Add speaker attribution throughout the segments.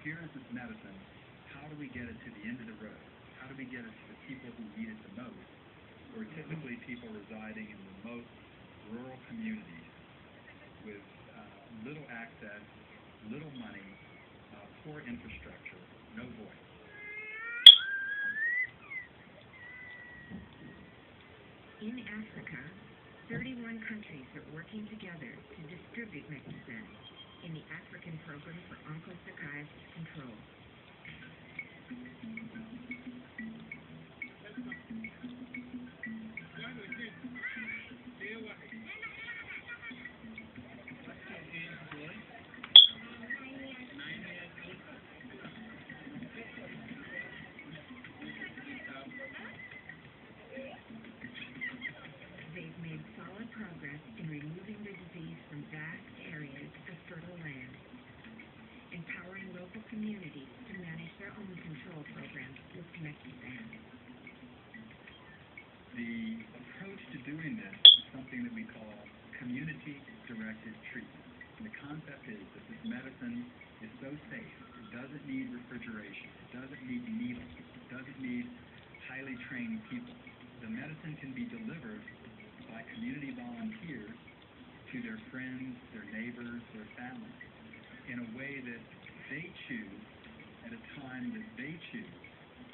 Speaker 1: here is this medicine. How do we get it to the end of the road? How do we get it to the people who need it the most? Who are typically people residing in remote, rural communities with little access, little money, poor infrastructure, no voice.
Speaker 2: In Africa, 31 countries are working together to distribute Leprosy in the African Program for Onchocerciasis Control. They've made solid progress in removing the disease from vast areas of fertile land, empowering local communities to manage their own control programs with Leprosy.
Speaker 1: The approach to doing this is something that we call community-directed treatment. And the concept is that this medicine is so safe, it doesn't need refrigeration, it doesn't need needles, it doesn't need highly trained people. The medicine can be delivered by community volunteers to their friends, their neighbors, their families in a way that they choose at a time that they choose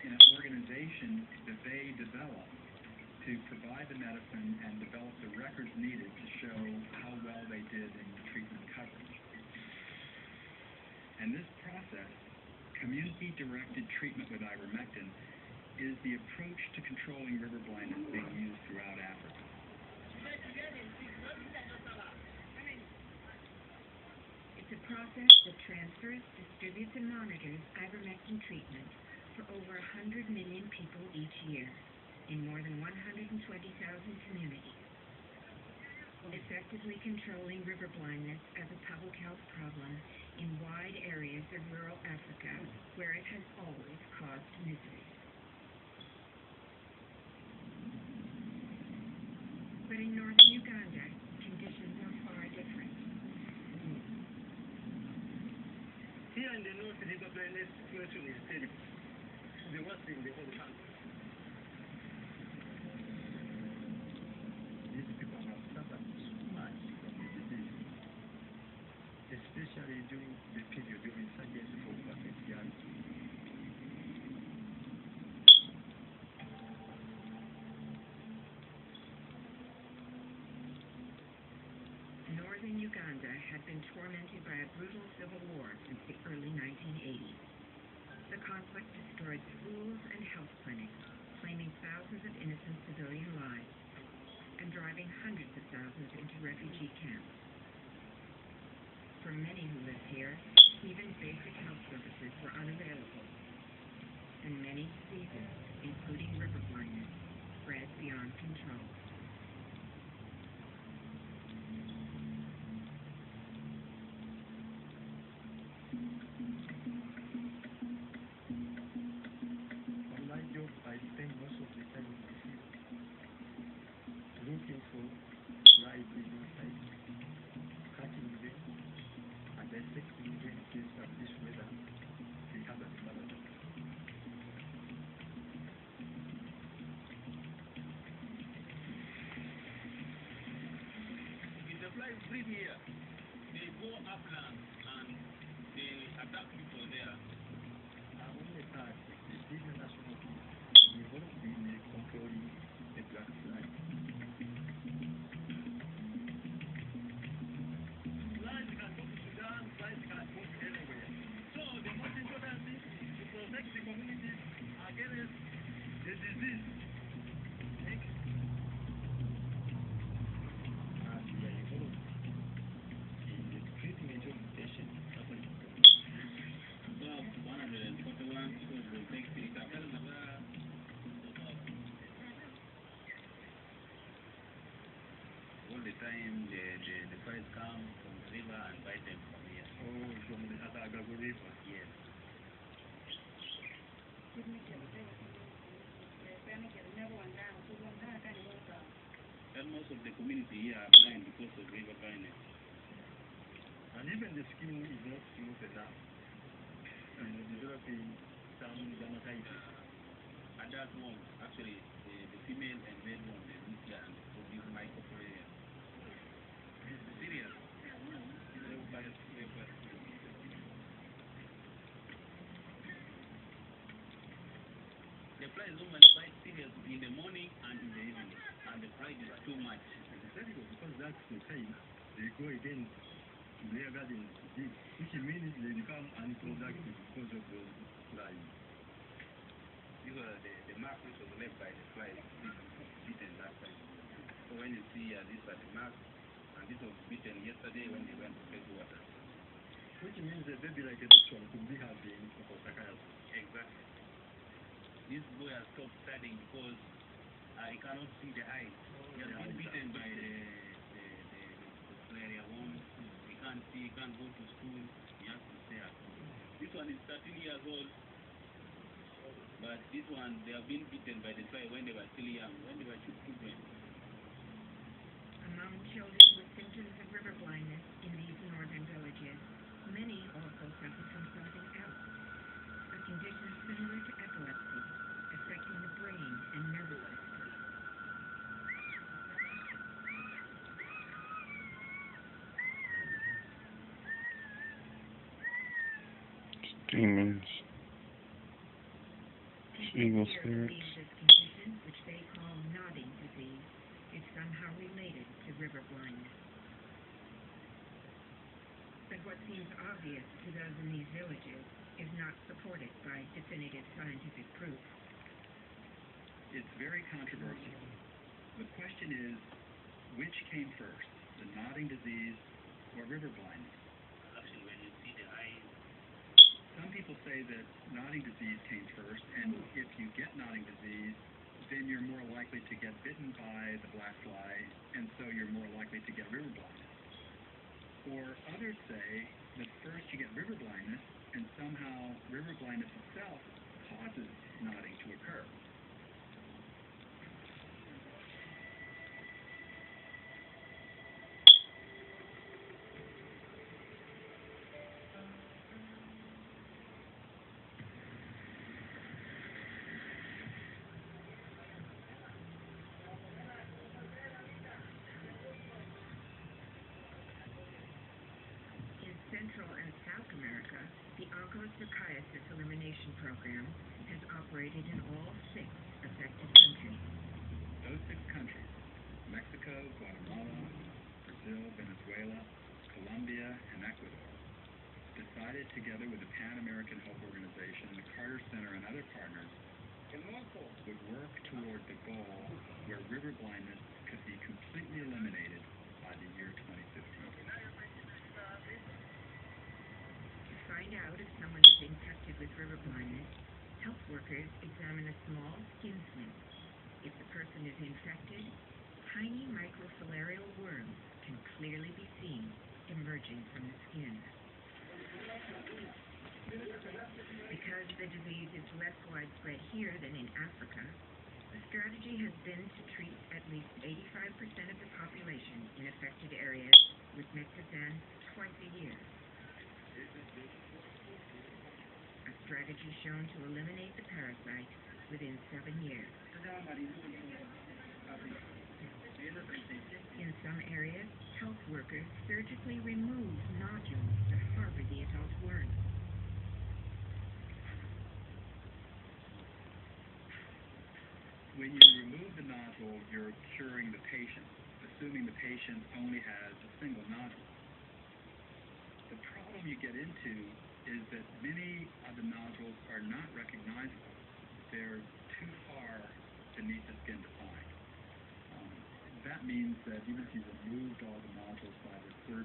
Speaker 1: in an organization that they develop to provide the medicine and develop the records needed to show how well they did in treatment coverage. And this process, community-directed treatment with ivermectin, is the approach to controlling river blindness being used throughout Africa.
Speaker 2: It's a process that transfers, distributes, and monitors ivermectin treatment for over 100 million people each year in more than 120,000 communities, effectively controlling river blindness as a public health problem in wide areas of rural Africa where it has always caused misery. But in northern Uganda, conditions are far different.
Speaker 3: Here in the north, the river blindness situation is terrible. The worst in the whole country.
Speaker 4: These people have suffered so much from the disease, especially during the period of insurgency for over 20 years.
Speaker 2: Northern Uganda had been tormented by a brutal civil war since the early 1980s. The conflict destroyed schools and health clinics, claiming thousands of innocent civilian lives and driving hundreds of thousands into refugee camps. For many who lived here, even basic health services were unavailable, and many diseases, including river blindness, spread beyond control.
Speaker 4: On my job, I spend most of the time in the field, looking for live breeding sites, catching them, and dissecting them to establish whether they have a development.
Speaker 3: If the flies breed here, they go upland and they attack people there.
Speaker 4: Our only part is the national team involved in controlling the black fly.
Speaker 3: Flies can go to Sudan, flies can go to anywhere. So the most important thing is to protect the communities against the disease. Thank you.
Speaker 4: As we are involved in the treatment of patients suffering from
Speaker 3: About 141 people will take the all the time the flies come from the river and bite them from here.
Speaker 4: oh, from the Atagago River.
Speaker 3: Yes. And most of the community here are blind because of river blindness.
Speaker 4: And even the skin is not smooth enough. therapy some dermatitis.
Speaker 3: Adult worm, actually, the female and male worm, they meet here and produce microfilarium. It's serious. The fly is always quite serious in the morning and in the evening, and the pride is too much.
Speaker 4: Exactly, because that's the time they go against their garden disease, which means they become unproductive because of those flies.
Speaker 3: These are the mark which was left by the fly beaten last time. So when you see these are the marks, and this was beaten yesterday when they went to fetch water.
Speaker 4: Which means a baby like this one could be having psychiatry.
Speaker 3: Exactly. This boy has stopped studying because he cannot see the eyes. He has been beaten by the malaria worm. He can't see, he can't go to school. He has to stay at home. This one is 13 years old. But this one, they have been beaten by the fly when they were still young, when they were children.
Speaker 2: Among children with symptoms of river blindness in these northern villages, many also suffer from something else, a condition similar to epilepsy, affecting the brain and nervous system.
Speaker 5: Demons. Evil spirits.
Speaker 2: This condition, which they call nodding disease, is somehow related to river blindness. But what seems obvious to those in these villages is not supported by definitive scientific proof.
Speaker 1: It's very controversial. The question is, which came first, the nodding disease or river blindness?
Speaker 3: Actually, when you see the eyes,
Speaker 1: Some people say that nodding disease came first, and if you get nodding disease, then you're more likely to get bitten by the black fly, and so you're more likely to get river blindness. Or others say that first you get river blindness, and somehow river blindness itself causes nodding to occur.
Speaker 2: Central and South America, the onchocerciasis elimination program has operated in all 6 affected countries.
Speaker 1: Those 6 countries, Mexico, Guatemala, Brazil, Venezuela, Colombia, and Ecuador, decided together with the Pan American Hope Organization, the Carter Center, and other partners would work toward the goal where river blindness could be completely eliminated by the year 2015.
Speaker 2: To find out if someone is infected with river blindness, health workers examine a small skin smear. If the person is infected, tiny microfilarial worms can clearly be seen emerging from the skin. Because the disease is less widespread here than in Africa, the strategy has been to treat at least 85% of the population in affected areas with Nexazan twice a year. A strategy shown to eliminate the parasite within 7 years. In some areas, health workers surgically remove nodules that harbor the adult worm.
Speaker 1: When you remove the nodule, you're curing the patient, assuming the patient only has a single nodule. The problem you get into is that many of the nodules are not recognizable. They're too far beneath the skin to find. That means that even if you removed all the nodules by the surgery,